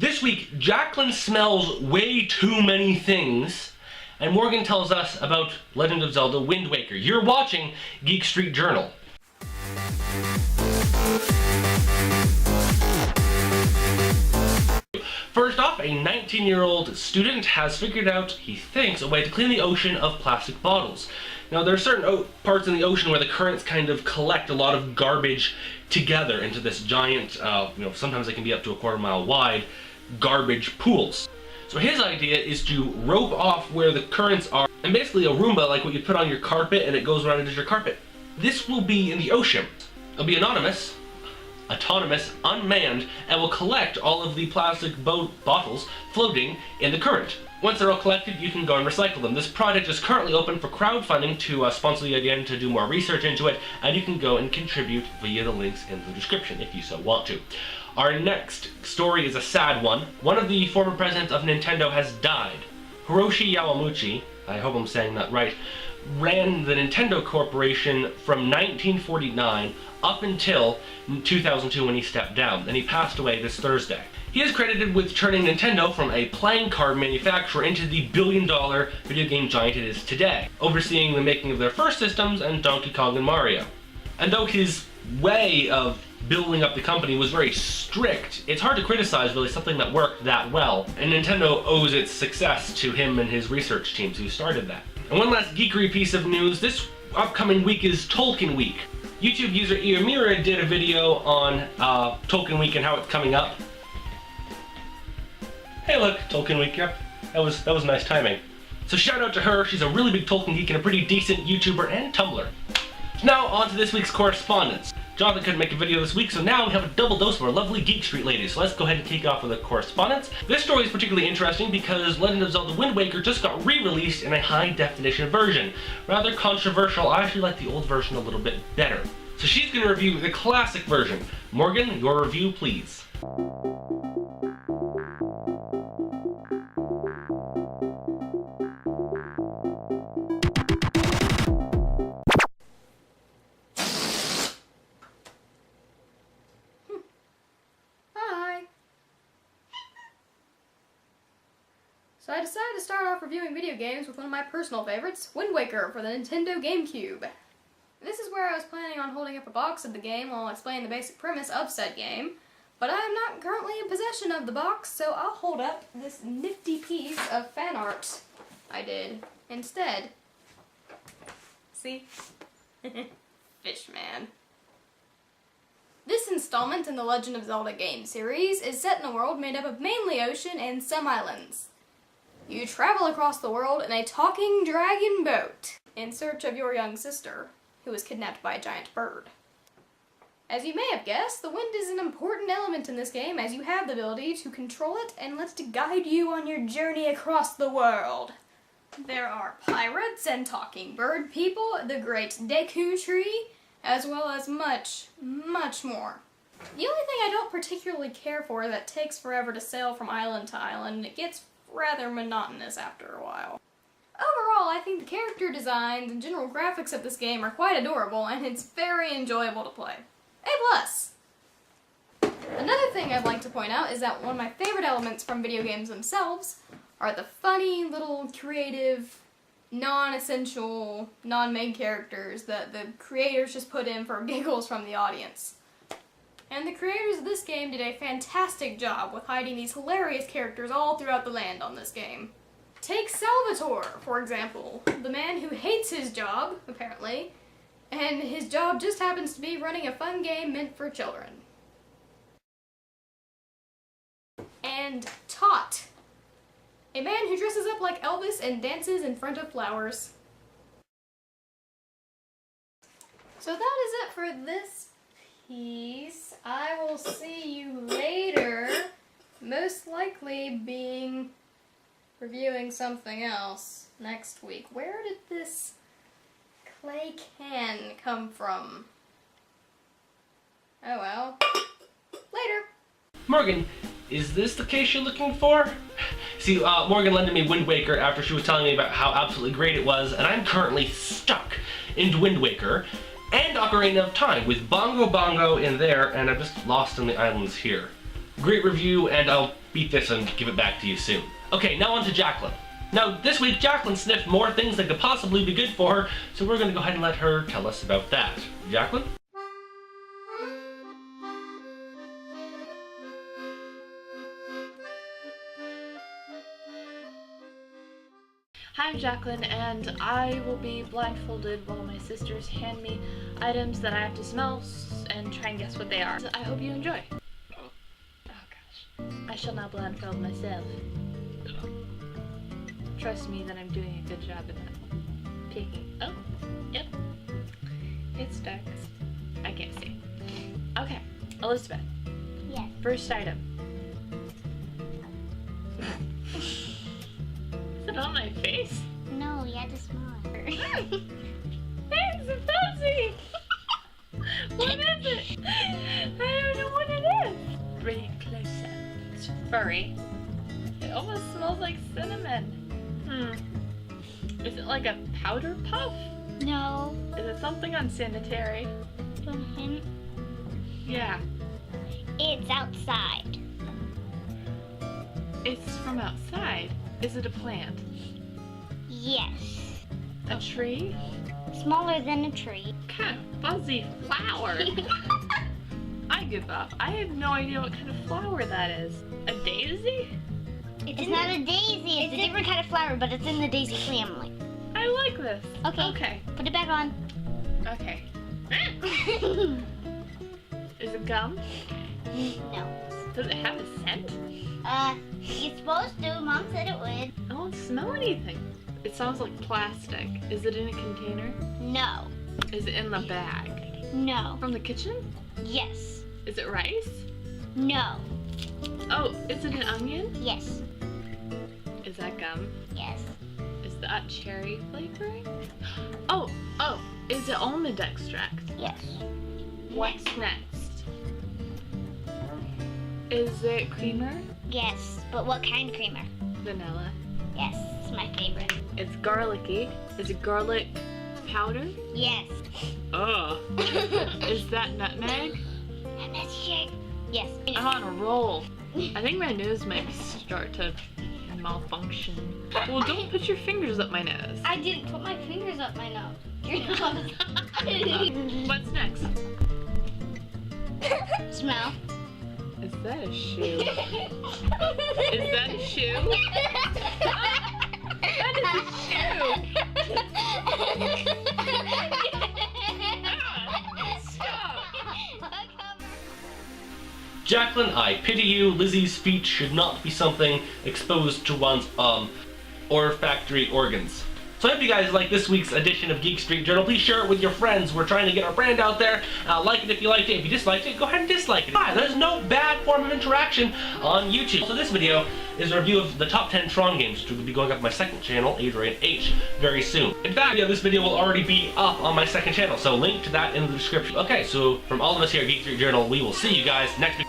This week, Jacqueline smells way too many things, and Morgan tells us about Legend of Zelda Wind Waker. You're watching Geek Street Journal. First off, a 19-year-old student has figured out, he thinks, a way to clean the ocean of plastic bottles. Now, there are certain parts in the ocean where the currents kind of collect a lot of garbage together into this giant, sometimes they can be up to a quarter-mile wide, garbage pools. So his idea is to rope off where the currents are, and basically a Roomba, like what you put on your carpet and it goes around and does your carpet. This will be in the ocean. It'll be autonomous, unmanned, and will collect all of the plastic bottles floating in the current. Once they're all collected, you can go and recycle them. This project is currently open for crowdfunding to sponsor the idea and to do more research into it, and you can go and contribute via the links in the description if you so want to. Our next story is a sad one. One of the former presidents of Nintendo has died. Hiroshi Yamauchi, I hope I'm saying that right, ran the Nintendo Corporation from 1949 up until 2002 when he stepped down, and he passed away this Thursday. He is credited with turning Nintendo from a playing card manufacturer into the billion-dollar video game giant it is today, overseeing the making of their first systems and Donkey Kong and Mario. And though his way of building up the company was very strict, it's hard to criticize really something that worked that well, and Nintendo owes its success to him and his research teams who started that. And one last geekery piece of news, this upcoming week is Tolkien Week. YouTube user Iamira did a video on Tolkien Week and how it's coming up. Hey look, Tolkien Week, yep, that was nice timing. So shout out to her, she's a really big Tolkien geek and a pretty decent YouTuber and Tumblr. So now on to this week's correspondence. Jonathan couldn't make a video this week, so now we have a double dose of our lovely Geek Street ladies. So let's go ahead and kick off with the correspondence. This story is particularly interesting because Legend of Zelda Wind Waker just got re-released in a high-definition version. Rather controversial, I actually like the old version a little bit better. So she's going to review the classic version. Morgan, your review please. So I decided to start off reviewing video games with one of my personal favorites, Wind Waker for the Nintendo GameCube. This is where I was planning on holding up a box of the game while explaining the basic premise of said game, but I am not currently in possession of the box, so I'll hold up this nifty piece of fan art I did instead. See? Fishman. This installment in the Legend of Zelda game series is set in a world made up of mainly ocean and some islands. You travel across the world in a talking dragon boat in search of your young sister, who was kidnapped by a giant bird. As you may have guessed, the wind is an important element in this game as you have the ability to control it and let it guide you on your journey across the world. There are pirates and talking bird people, the great Deku tree, as well as much, much more. The only thing I don't particularly care for is that it takes forever to sail from island to island, and it gets rather monotonous after a while. Overall, I think the character designs and general graphics of this game are quite adorable, and it's very enjoyable to play. A+. Another thing I'd like to point out is that one of my favorite elements from video games themselves are the funny, little, creative, non-essential, non-main characters that the creators just put in for giggles from the audience. And the creators of this game did a fantastic job with hiding these hilarious characters all throughout the land on this game. Take Salvatore, for example, the man who hates his job, apparently, and his job just happens to be running a fun game meant for children. And Tot, a man who dresses up like Elvis and dances in front of flowers. So that is it for this piece. I will see you later, most likely reviewing something else next week. Where did this clay can come from? Oh well. Later. Morgan, is this the case you're looking for? See, Morgan lended me Wind Waker after she was telling me about how absolutely great it was, and I'm currently stuck in Wind Waker and Ocarina of Time with Bongo Bongo in there, and I'm just lost in the islands here. Great review, and I'll beat this and give it back to you soon. Okay, now on to Jacqueline. Now, this week, Jacqueline sniffed more things that could possibly be good for her, so we're going to go ahead and let her tell us about that. Jacqueline? Hi, I'm Jacqueline, and I will be blindfolded while my sisters hand me items that I have to smell and try and guess what they are. I hope you enjoy. Oh gosh. I shall now blindfold myself. Trust me that I'm doing a good job at that. Picking. Oh, yep. It's dark. I can't see. Okay, Elizabeth. Yes. First item. Is it on my face? No, you had to smell it. It's a fuzzy! What is it? I don't know what it is. Bring it closer. It's furry. It almost smells like cinnamon. Is it like a powder puff? No. Is it something unsanitary? From him. Yeah. It's outside. It's from outside. Is it a plant? Yes. A tree? Smaller than a tree. Kind of fuzzy flower. I give up. I have no idea what kind of flower that is. A daisy? It's not a daisy. It's a different kind of flower, but it's in the daisy family. I like this. Okay. Okay. Put it back on. Okay. Is it gum? No. Does it have a scent? You're supposed to. Mom said it would. I don't smell anything. It sounds like plastic. Is it in a container? No. Is it in the bag? No. From the kitchen? Yes. Is it rice? No. Oh, is it an onion? Yes. Is that gum? Yes. Is that cherry flavoring? Oh, is it almond extract? Yes. What's next? Is it creamer? Yes. But what kind of creamer? Vanilla. Yes. It's my favorite. It's garlicky. Is it garlic powder? Yes. Oh. Is that nutmeg? And that's shake. Yes. I'm on a roll. I think my nose might start to malfunction. Well, don't put your fingers up my nose. I didn't put my fingers up my nose. Your nose. What's next? Smell. Is that a shoe? Is that a shoe? That is a shoe! Stop! Jacqueline, I pity you. Lizzie's feet should not be something exposed to one's or factory organs. So I hope you guys like this week's edition of Geek Street Journal. Please share it with your friends. We're trying to get our brand out there. Like it if you liked it. If you disliked it, go ahead and dislike it. There's no bad form of interaction on YouTube. So this video is a review of the top 10 Tron games, which will be going up on my second channel, Adrian H, very soon. In fact, this video will already be up on my second channel, so link to that in the description. Okay, so from all of us here at Geek Street Journal, we will see you guys next week.